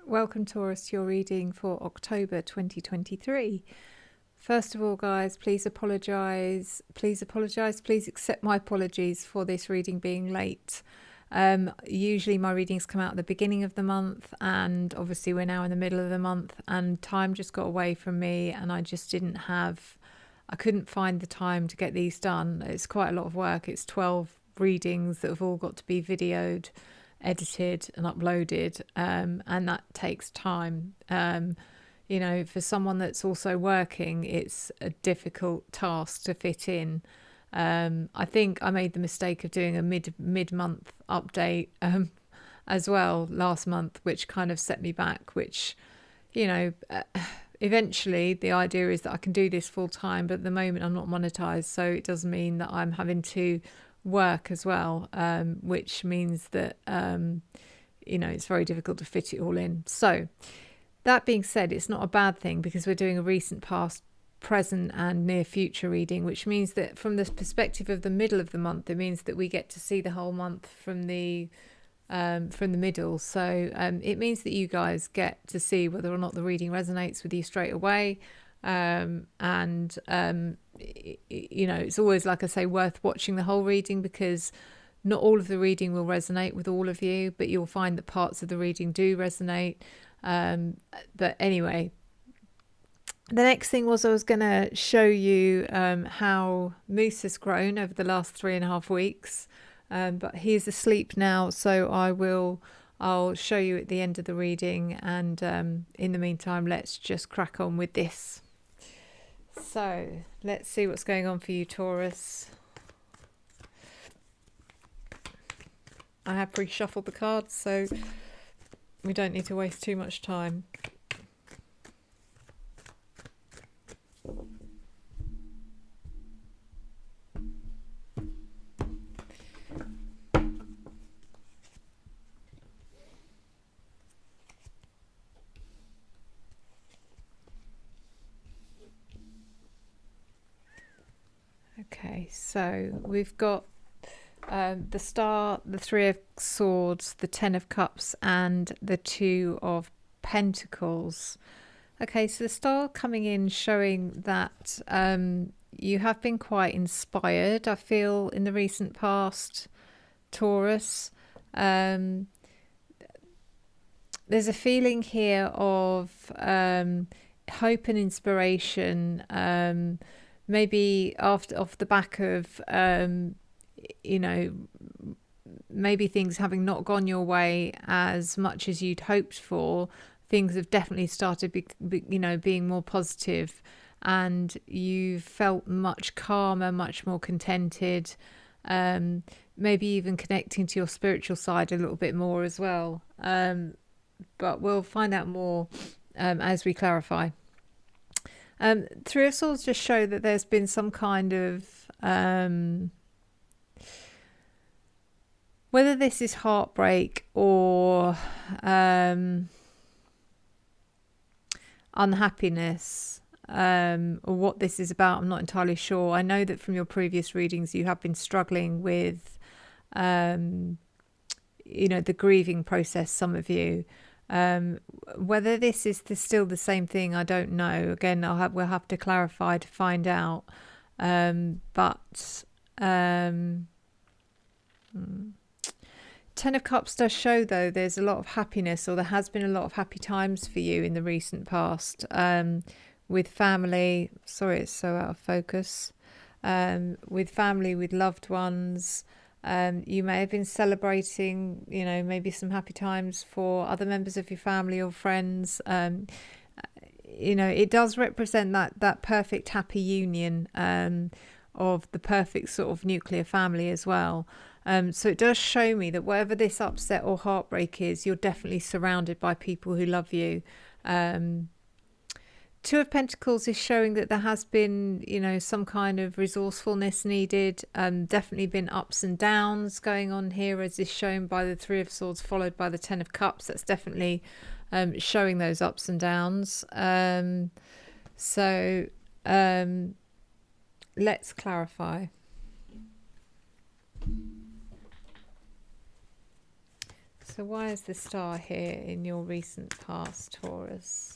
Welcome, Taurus, to your reading for October 2023. First of all, guys, please apologise. Please accept my apologies for this reading being late. Usually my readings come out at the beginning of the month, and obviously we're now in the middle of the month, and time just got away from me, and I just I couldn't find the time to get these done. It's quite a lot of work. It's 12 readings that have all got to be videoed, edited and uploaded, and that takes time. For someone that's also working, it's a difficult task to fit in. I think I made the mistake of doing a mid-month update as well last month, which kind of set me back, which eventually the idea is that I can do this full time, but at the moment I'm not monetized, so it does mean that I'm having to work as well, which means that it's very difficult to fit it all in. So that being said, it's not a bad thing, because we're doing a recent, past, present and near future reading, which means that from the perspective of the middle of the month, it means that we get to see the whole month from the middle. So it means that you guys get to see whether or not the reading resonates with you straight away. It's always, like I say, worth watching the whole reading, because not all of the reading will resonate with all of you, but you'll find that parts of the reading do resonate. But anyway, the next thing was I was going to show you how Moose has grown over the last 3.5 weeks, but he's asleep now, so I'll show you at the end of the reading, and in the meantime, let's just crack on with this. So let's see what's going on for you, Taurus. I have pre-shuffled the cards, so we don't need to waste too much time. Okay, so we've got the Star, the Three of Swords, the Ten of Cups and the Two of Pentacles. Okay, so the Star coming in showing that you have been quite inspired, I feel, in the recent past, Taurus. There's a feeling here of hope and inspiration, maybe off the back of maybe things having not gone your way as much as you'd hoped for. Things have definitely started being more positive, and you've felt much calmer, much more contented, maybe even connecting to your spiritual side a little bit more as well, but we'll find out more as we clarify. Three of Swords just show that there's been some kind of whether this is heartbreak or unhappiness, or what this is about, I'm not entirely sure. I know that from your previous readings you have been struggling with the grieving process, some of you. Whether this is still the same thing, I don't know. Again, we'll have to clarify to find out. Ten of Cups does show, though, there's a lot of happiness, or there has been a lot of happy times for you in the recent past, with family. Sorry, it's so out of focus. With family, with loved ones. You may have been celebrating, maybe some happy times for other members of your family or friends. It does represent that perfect happy union of the perfect sort of nuclear family as well. So it does show me that whatever this upset or heartbreak is, you're definitely surrounded by people who love you. Two of Pentacles is showing that there has been, some kind of resourcefulness needed. Definitely been ups and downs going on here, as is shown by the Three of Swords followed by the Ten of Cups. That's definitely showing those ups and downs. Let's clarify. So why is the star here in your recent past, Taurus?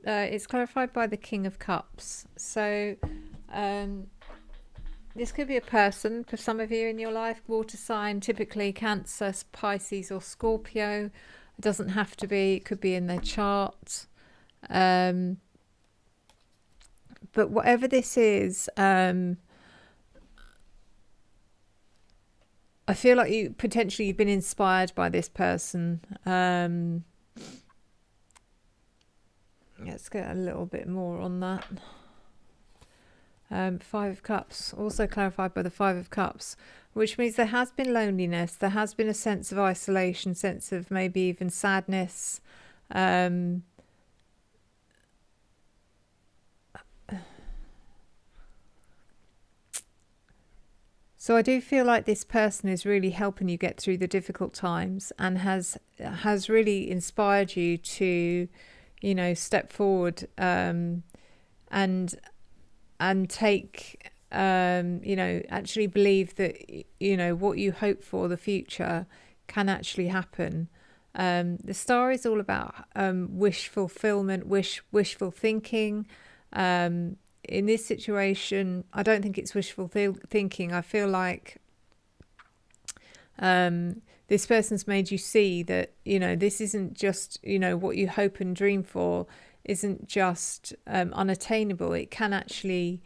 It's clarified by the King of Cups. So this could be a person for some of you in your life, water sign, typically Cancer, Pisces or Scorpio. It doesn't have to be, it could be in their chart. But whatever this is, I feel like you've been inspired by this person. Let's get a little bit more on that. Five of Cups, also clarified by the Five of Cups, which means there has been loneliness, there has been a sense of isolation, sense of maybe even sadness. So I do feel like this person is really helping you get through the difficult times and has really inspired you to, you know, step forward and take, you know, actually believe that, you know, what you hope for the future can actually happen. The star is all about wish fulfillment, wishful thinking. In this situation, I don't think it's wishful thinking. I feel like this person's made you see that, you know, this isn't just, you know, what you hope and dream for isn't just unattainable. It can actually,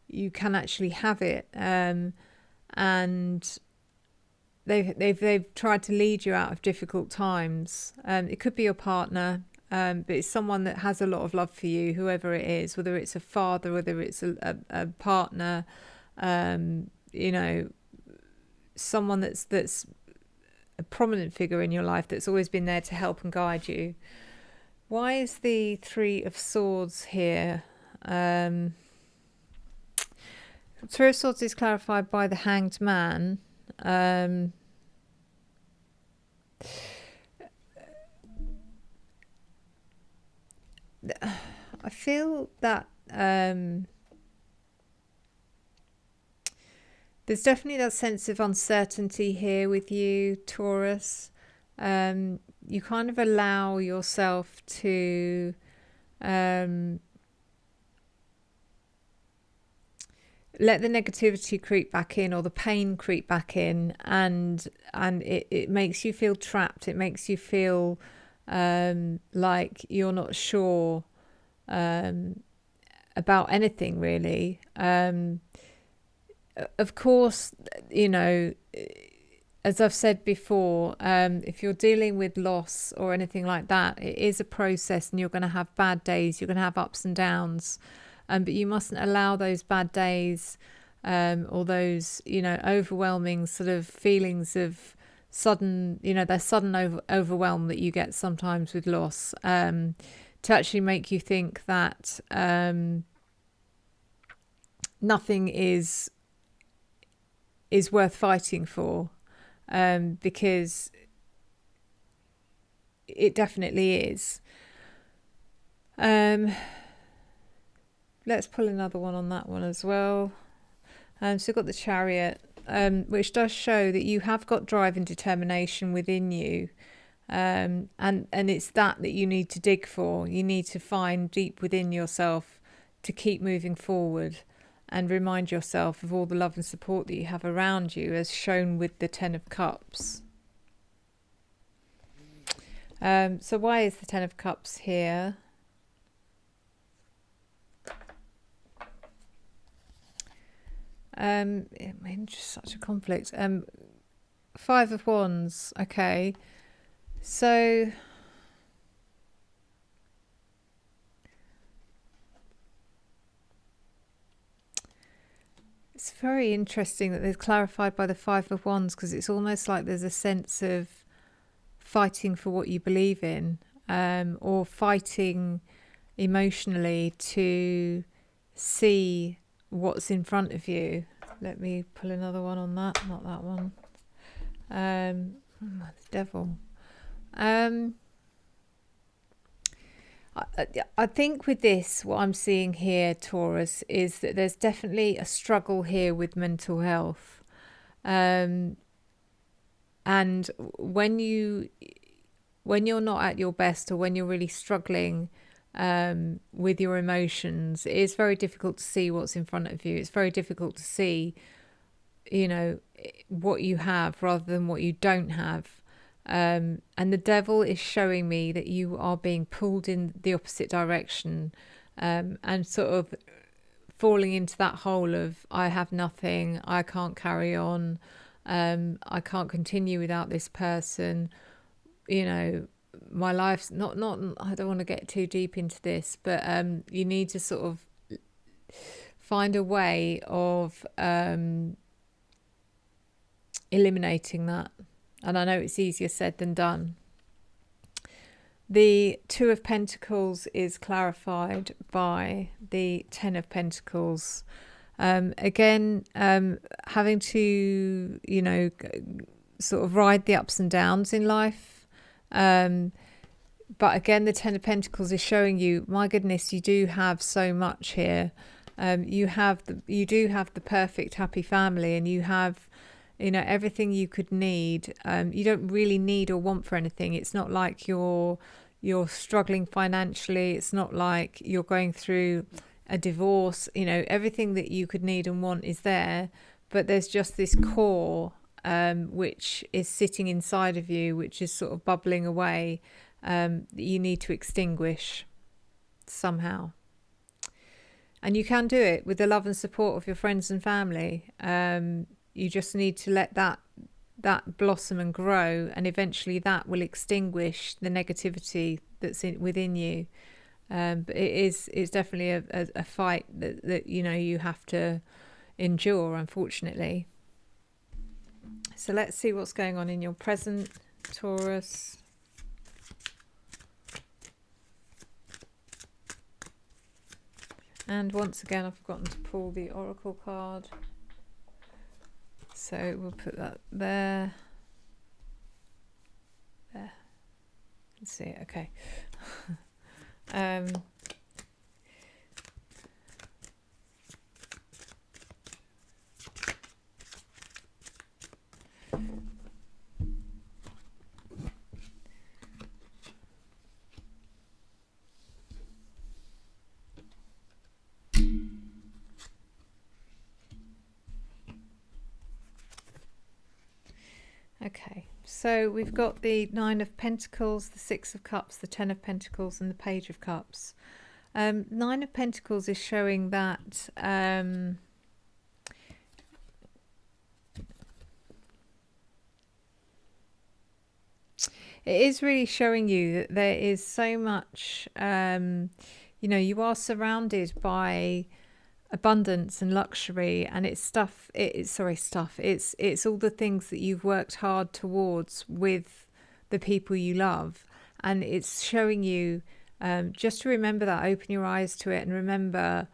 you can actually have it. And they've tried to lead you out of difficult times. It could be your partner. But it's someone that has a lot of love for you, whoever it is, whether it's a father, whether it's a partner, you know, someone that's a prominent figure in your life that's always been there to help and guide you. Why is the Three of Swords here? Three of Swords is clarified by the Hanged Man. I feel that there's definitely that sense of uncertainty here with you, Taurus. You kind of allow yourself to let the negativity creep back in, or the pain creep back in, and it makes you feel trapped. It makes you feel like you're not sure about anything really. Of course, you know, as I've said before, if you're dealing with loss or anything like that, it is a process, and you're going to have bad days, you're going to have ups and downs, but you mustn't allow those bad days or those, you know, overwhelming sort of feelings of sudden, you know, the sudden overwhelm that you get sometimes with loss, to actually make you think that nothing is worth fighting for, because it definitely is. Let's pull another one on that one as well. So we've got the Chariot, which does show that you have got drive and determination within you. And it's that you need to dig for. You need to find deep within yourself to keep moving forward, and remind yourself of all the love and support that you have around you, as shown with the Ten of Cups. So why is the Ten of Cups here? Just such a conflict. Five of Wands. Okay, so it's very interesting that they've clarified by the Five of Wands, because it's almost like there's a sense of fighting for what you believe in, or fighting emotionally to see what's in front of you. Let me pull another one on that, not that one. The Devil. I think with this, what I'm seeing here, Taurus, is that there's definitely a struggle here with mental health. And when you're not at your best, or when you're really struggling with your emotions, it's very difficult to see what's in front of you. It's very difficult to see, what you have rather than what you don't have. And the devil is showing me that you are being pulled in the opposite direction, and sort of falling into that hole of, I have nothing, I can't carry on, I can't continue without this person. My life's not, I don't want to get too deep into this, but you need to sort of find a way of eliminating that. And I know it's easier said than done. The Two of Pentacles is clarified by the Ten of Pentacles. Again, having to, sort of ride the ups and downs in life. But again, the Ten of Pentacles is showing you, my goodness, you do have so much here. You do have the perfect happy family, and you have, everything you could need. You don't really need or want for anything. It's not like you're struggling financially. It's not like you're going through a divorce. Everything that you could need and want is there, but there's just this core which is sitting inside of you, which is sort of bubbling away, that you need to extinguish somehow. And you can do it with the love and support of your friends and family. You just need to let that blossom and grow, and eventually that will extinguish the negativity that's within you. But it's definitely a fight that you have to endure, unfortunately. So let's see what's going on in your present, Taurus. And once again, I've forgotten to pull the Oracle card. So we'll put that there. There. Let's see. Okay. Okay, so we've got the Nine of Pentacles, the Six of Cups, the Ten of Pentacles, and the Page of Cups. Nine of Pentacles is showing that it is really showing you that there is so much, you are surrounded by abundance and luxury, and it's all the things that you've worked hard towards with the people you love, and it's showing you just to remember that, open your eyes to it, and remember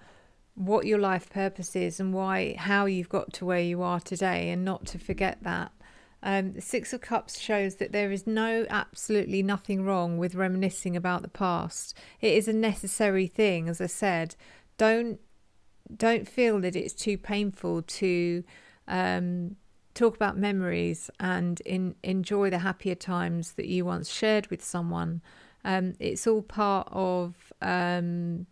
what your life purpose is and how you've got to where you are today, and not to forget that. The Six of Cups shows that there is absolutely nothing wrong with reminiscing about the past. It is a necessary thing, as I said. Don't feel that it's too painful to talk about memories and enjoy the happier times that you once shared with someone. It's all part of going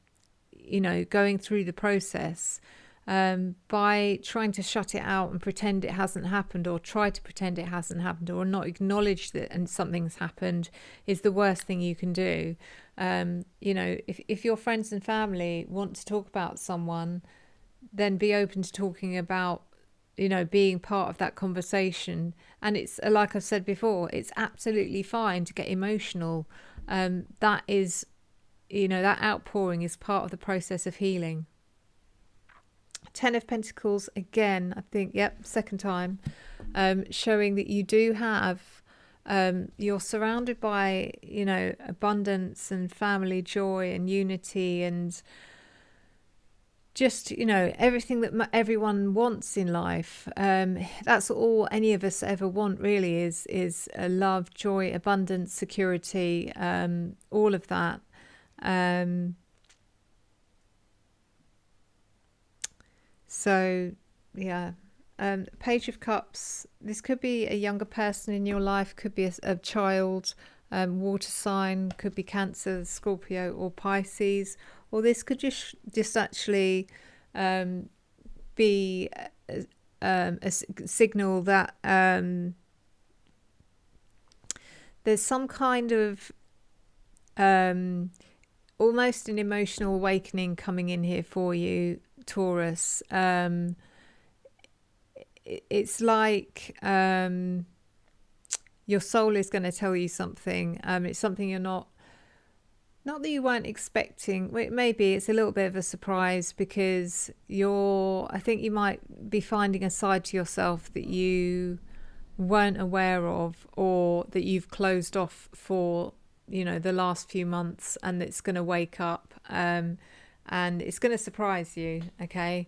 through the process. By trying to shut it out and pretend it hasn't happened, or try to pretend it hasn't happened, or not acknowledge that and something's happened, is the worst thing you can do. If your friends and family want to talk about someone, then be open to talking about, being part of that conversation. And it's like I've said before, it's absolutely fine to get emotional. That is, that outpouring is part of the process of healing. Ten of Pentacles, again, I think, second time, showing that you do have, you're surrounded by, abundance and family joy and unity, and just, you know, everything that everyone wants in life. That's all any of us ever want, really, is love, joy, abundance, security, all of that. So, yeah. Page of Cups. This could be a younger person in your life, could be a child, water sign, could be Cancer, Scorpio, or Pisces. Or this could just actually be a signal that there's some kind of almost an emotional awakening coming in here for you, Taurus. It's like your soul is going to tell you something. It's something you're not that you weren't expecting. Maybe it's a little bit of a surprise, because I think you might be finding a side to yourself that you weren't aware of, or that you've closed off for, you know, the last few months, and it's going to wake up, and it's going to surprise you. Okay.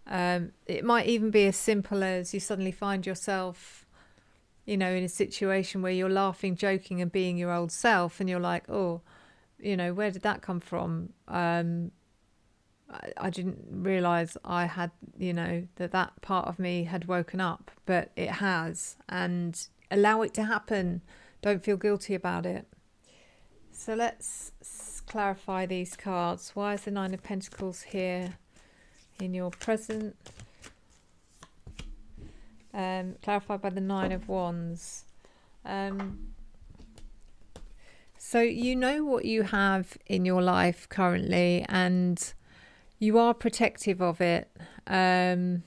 It might even be as simple as you suddenly find yourself, you know, in a situation where you're laughing, joking, and being your old self, and you're like, oh, you know, where did that come from? I didn't realize I had, you know, that part of me had woken up, but it has. And allow it to happen. Don't feel guilty about it. So let's clarify these cards. Why is the Nine of Pentacles here in your present? Clarified by the Nine of Wands. So you know what you have in your life currently, and you are protective of it. But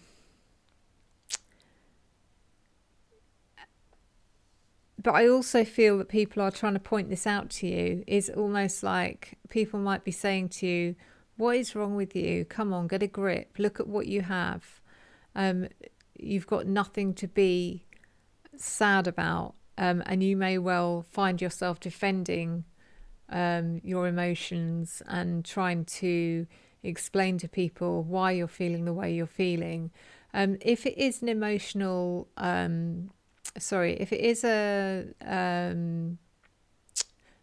I also feel that people are trying to point this out to you. It's almost like people might be saying to you, what is wrong with you? Come on, get a grip. Look at what you have. You've got nothing to be sad about. And you may well find yourself defending your emotions and trying to explain to people why you're feeling the way you're feeling. If it is an emotional, if it is a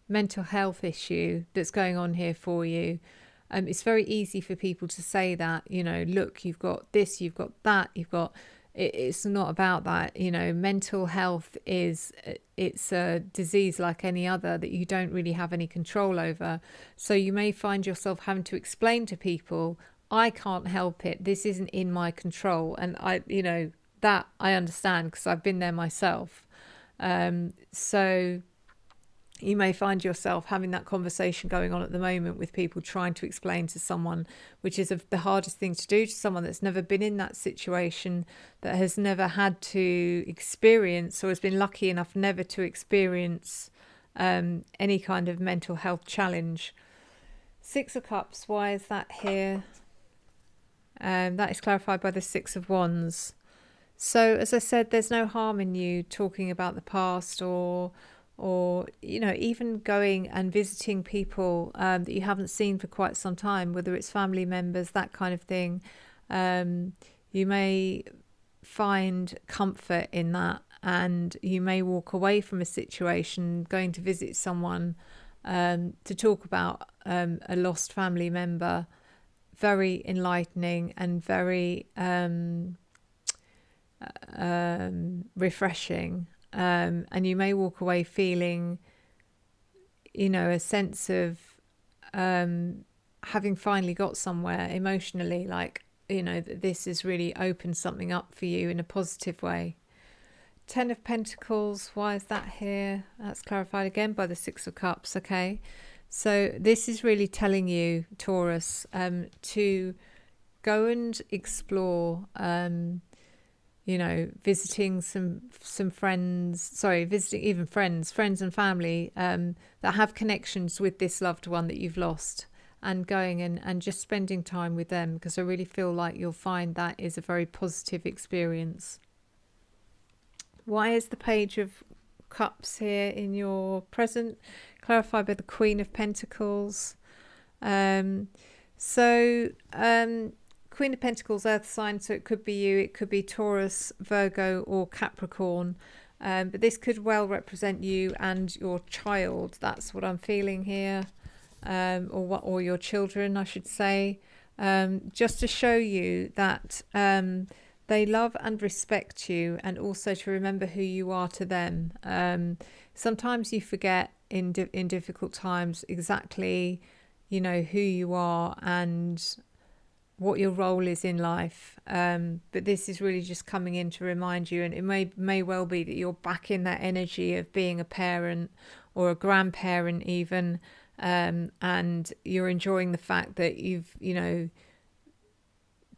mental health issue that's going on here for you, it's very easy for people to say that, you know, look, you've got this, you've got that, it's not about that. You know, mental health it's a disease like any other that you don't really have any control over. So you may find yourself having to explain to people, I can't help it, this isn't in my control. And that I understand, because I've been there myself. So you may find yourself having that conversation going on at the moment with people, trying to explain to someone, which is the hardest thing to do to someone that's never been in that situation, that has never had to experience, or has been lucky enough never to experience any kind of mental health challenge. Six of Cups, why is that here? That is clarified by the Six of Wands. So as I said, there's no harm in you talking about the past, or even going and visiting people that you haven't seen for quite some time, whether it's family members, that kind of thing. You may find comfort in that, and you may walk away from a situation going to visit someone to talk about a lost family member. Very enlightening and very refreshing. And you may walk away feeling, a sense of having finally got somewhere emotionally, like, that this has really opened something up for you in a positive way. Ten of Pentacles, why is that here? That's clarified again by the Six of Cups, okay? So this is really telling you, Taurus, to go and explore, visiting some friends, visiting even friends and family that have connections with this loved one that you've lost, and going and just spending time with them, because I really feel like you'll find that is a very positive experience. Why is the Page of Cups here in your present? Clarified by the Queen of Pentacles. Queen of Pentacles, earth sign, so it could be you, it could be Taurus, Virgo or Capricorn. But this could well represent you and your child. That's what I'm feeling here. Or your children, I should say. Just to show you that they love and respect you, and also to remember who you are to them. Sometimes you forget in difficult times exactly, who you are and what your role is in life. But this is really just coming in to remind you, and it may well be that you're back in that energy of being a parent or a grandparent even, and you're enjoying the fact that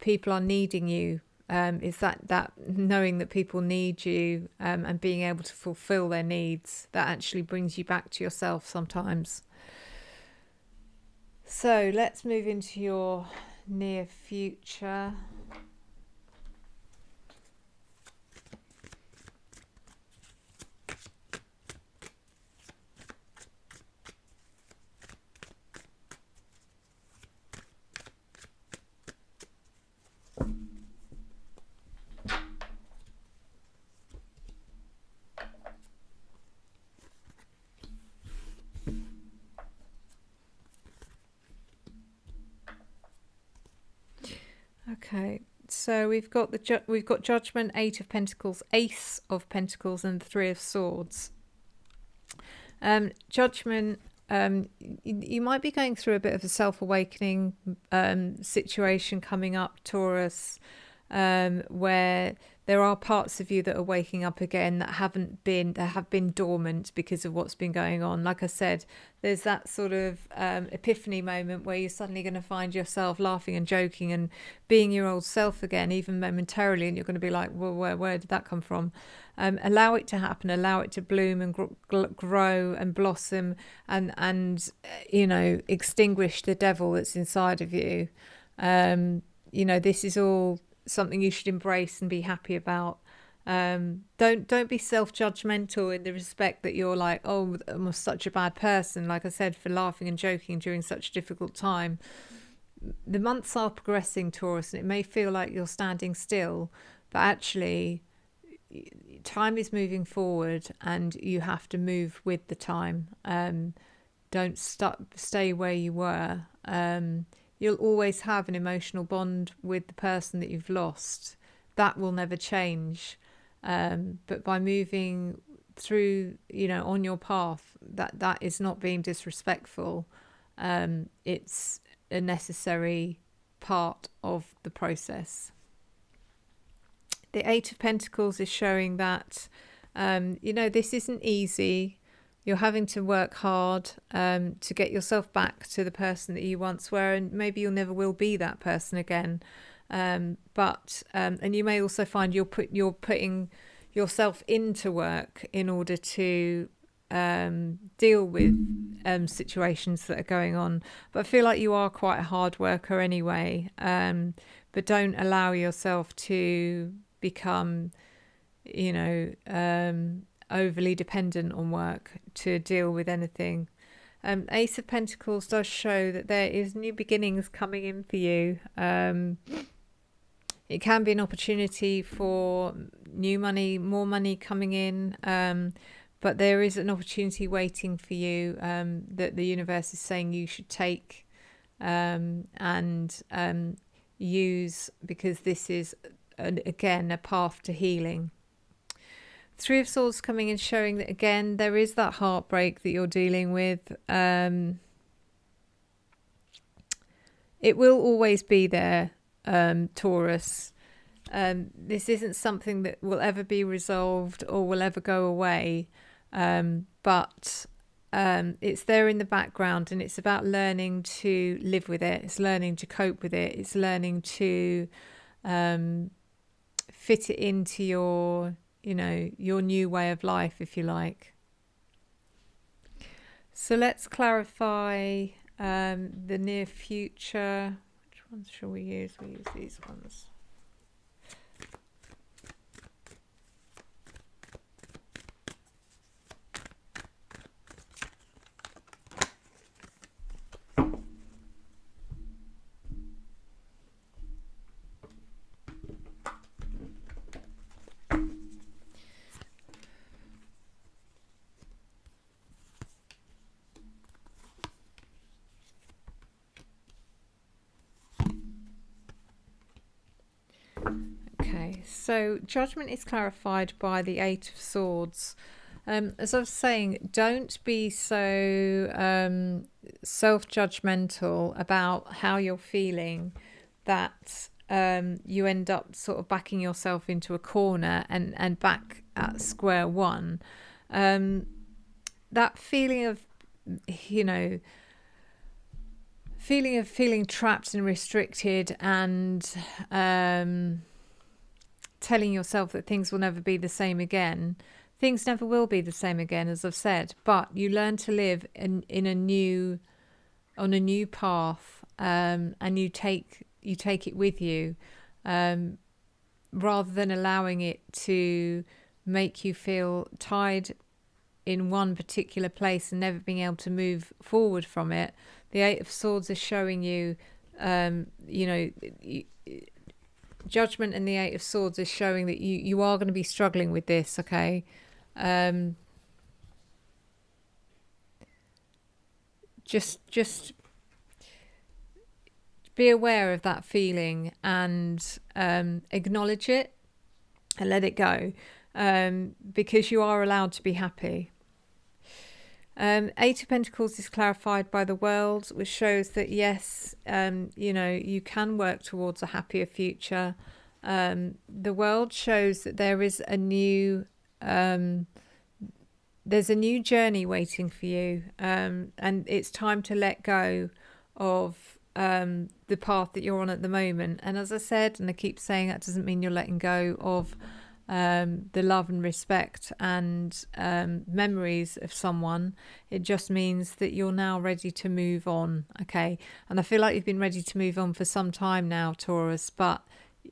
people are needing you. Is that knowing that people need you, and being able to fulfill their needs, that actually brings you back to yourself sometimes. So let's move into your near future. Okay, so we've got Judgment, Eight of Pentacles, Ace of Pentacles, and the Three of Swords. Judgment. You might be going through a bit of a self-awakening situation coming up, Taurus, where there are parts of you that are waking up again that have been dormant because of what's been going on. Like I said, there's that sort of epiphany moment where you're suddenly going to find yourself laughing and joking and being your old self again, even momentarily, and you're going to be like, well, where did that come from? Allow it to happen, allow it to bloom and grow and blossom, and extinguish the devil that's inside of you. This is all something you should embrace and be happy about. Don't be self-judgmental in the respect that you're like, oh, I'm such a bad person, like I said, for laughing and joking during such a difficult time. The months are progressing, Taurus, and it may feel like you're standing still, but actually time is moving forward and you have to move with the time. Don't stay where you were. You'll always have an emotional bond with the person that you've lost. That will never change. But by moving through, on your path, that is not being disrespectful. It's a necessary part of the process. The Eight of Pentacles is showing that, this isn't easy. You're having to work hard to get yourself back to the person that you once were, and maybe you never will be that person again. But you may also find you're putting yourself into work in order to deal with situations that are going on. But I feel like you are quite a hard worker anyway. But don't allow yourself to become, overly dependent on work to deal with anything. Ace of Pentacles does show that there is new beginnings coming in for you. It can be an opportunity for new money, more money coming in, but there is an opportunity waiting for you that the universe is saying you should take and use, because this is, again, a path to healing. Three of Swords coming in, showing that, again, there is that heartbreak that you're dealing with. It will always be there, Taurus. This isn't something that will ever be resolved or will ever go away, but it's there in the background, and it's about learning to live with it. It's learning to cope with it. It's learning to fit it into your new way of life, if you like. So let's clarify the near future. Which ones shall we use? We use these ones. so judgment is clarified by the Eight of Swords. As I was saying, don't be so self-judgmental about how you're feeling that you end up sort of backing yourself into a corner and back at square one. That feeling of, feeling trapped and restricted, and telling yourself that things will never be the same again. Things never will be the same again, as I've said, but you learn to live on a new path, and you take it with you, rather than allowing it to make you feel tied in one particular place and never being able to move forward from it. The Eight of Swords is showing you, judgment, and the Eight of Swords is showing that you are going to be struggling with this, okay? Just be aware of that feeling and acknowledge it and let it go, because you are allowed to be happy. Eight of Pentacles is clarified by the World, which shows that yes, you can work towards a happier future. The World shows that there is a new there's a new journey waiting for you, and it's time to let go of the path that you're on at the moment. And as I said, and I keep saying, that doesn't mean you're letting go of the love and respect and memories of someone. It just means that you're now ready to move on, okay? And I feel like you've been ready to move on for some time now, Taurus, but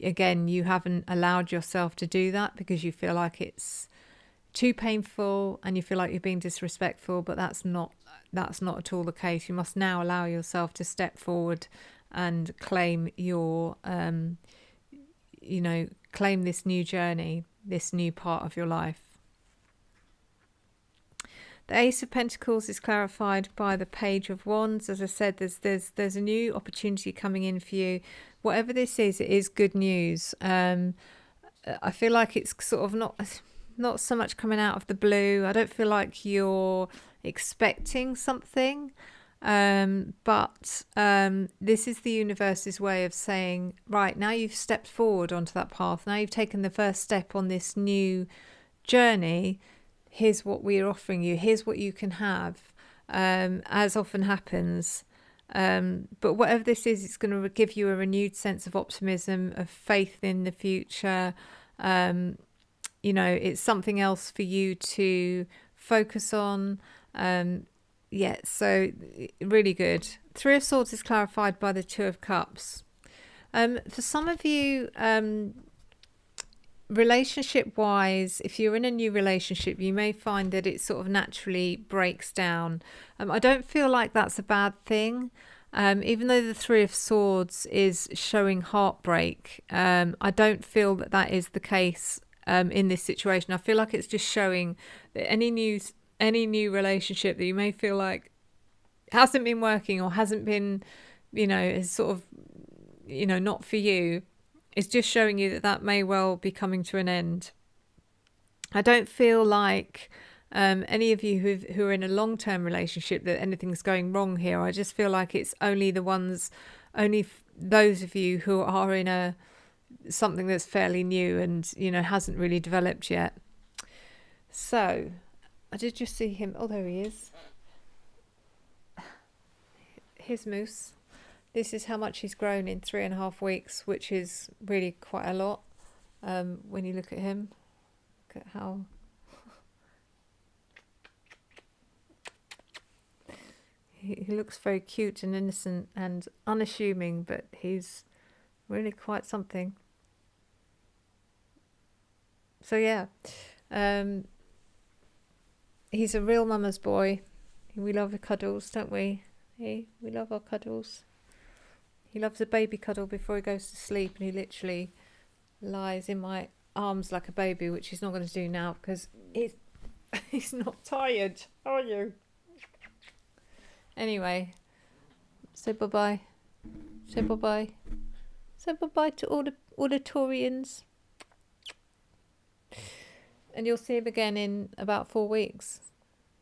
again, you haven't allowed yourself to do that because you feel like it's too painful and you feel like you're being disrespectful, but that's not at all the case. You must now allow yourself to step forward and claim your claim this new journey, this new part of your life. The Ace of Pentacles is clarified by the Page of Wands. As I said, there's a new opportunity coming in for you. Whatever this is, it is good news. I feel like it's sort of not so much coming out of the blue. I don't feel like you're expecting something. But this is the universe's way of saying, right, now you've stepped forward onto that path. Now you've taken the first step on this new journey. Here's what we're offering you. Here's what you can have, as often happens. But whatever this is, it's going to give you a renewed sense of optimism, of faith in the future. It's something else for you to focus on. Yeah, so really good. Three of Swords is clarified by the Two of Cups. For some of you, relationship-wise, if you're in a new relationship, you may find that it sort of naturally breaks down. I don't feel like that's a bad thing. Even though the Three of Swords is showing heartbreak, I don't feel that is the case in this situation. I feel like it's just showing that any new relationship that you may feel like hasn't been working or hasn't been, is sort of, not for you, is just showing you that may well be coming to an end. I don't feel like any of you who are in a long-term relationship that anything's going wrong here. I just feel like it's only those of you who are in something that's fairly new and, hasn't really developed yet. So I did just see him. Oh, there he is. Here's Moose. This is how much he's grown in 3.5 weeks, which is really quite a lot. When you look at him, look at how he looks very cute and innocent and unassuming, but he's really quite something. So yeah. He's a real mama's boy. We love the cuddles, don't we? Hey, we love our cuddles. He loves a baby cuddle before he goes to sleep, and he literally lies in my arms like a baby, which he's not going to do now because he's not tired, are you? Anyway, say bye-bye. Say bye-bye. Say bye-bye to all the Taurians. and you'll see him again in about 4 weeks.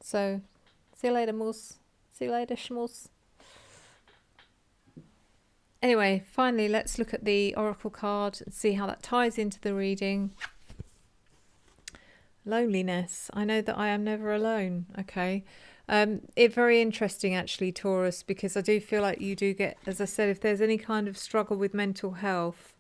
So, see you later, Moose. See you later, Schmoose. Anyway, finally, let's look at the Oracle card and see how that ties into the reading. Loneliness. I know that I am never alone. Okay. It's very interesting, actually, Taurus, because I do feel like you do get, as I said, if there's any kind of struggle with mental health,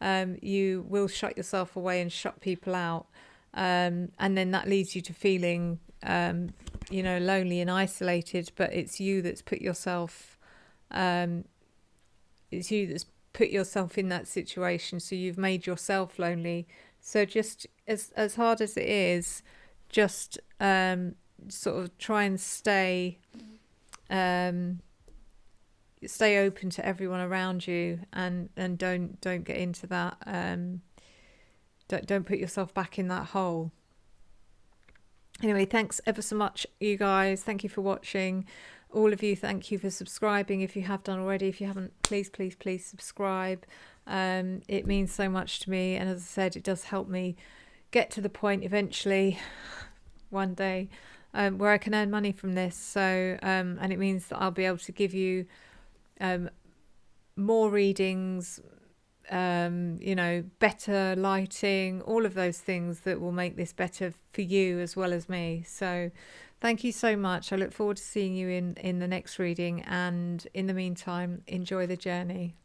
you will shut yourself away and shut people out. And then that leads you to feeling, lonely and isolated, but it's you that's put yourself, in that situation. So you've made yourself lonely. So just as hard as it is, just sort of try and stay open to everyone around you, and don't get into that. Don't put yourself back in that hole. Anyway, thanks ever so much, you guys. Thank you for watching. All of you, thank you for subscribing if you have done already. If you haven't, please subscribe. It means so much to me, and as I said, it does help me get to the point eventually, one day, where I can earn money from this. So, and it means that I'll be able to give you more readings, better lighting, all of those things that will make this better for you as well as me. So thank you so much. I look forward to seeing you in the next reading, and in the meantime, enjoy the journey.